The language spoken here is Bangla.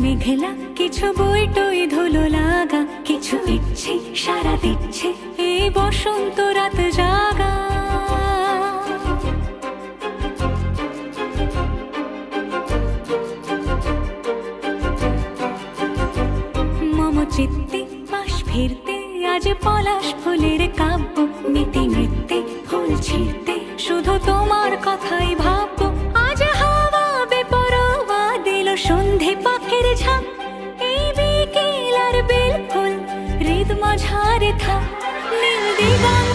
মেঘলা, কিছু বই টই ধুলো লাগা, কিছু ইচ্ছে সারা দিচ্ছে এই বসন্ত রাত জাগা। মম চিত্তে পাশ ফিরতে আজ পলাশ ফুলের কাব্য, নীতি নৃত্যে ফুল ছিঁড়তে শুধু তোমার কথাই ভাববো। আজ হাওয়া বেপরোয়া দিল সন্ধে পাখির ঝাঁক, এই বিকেল আর বেল ফুল হৃদ মাঝারে থাক নীল দিগন্ত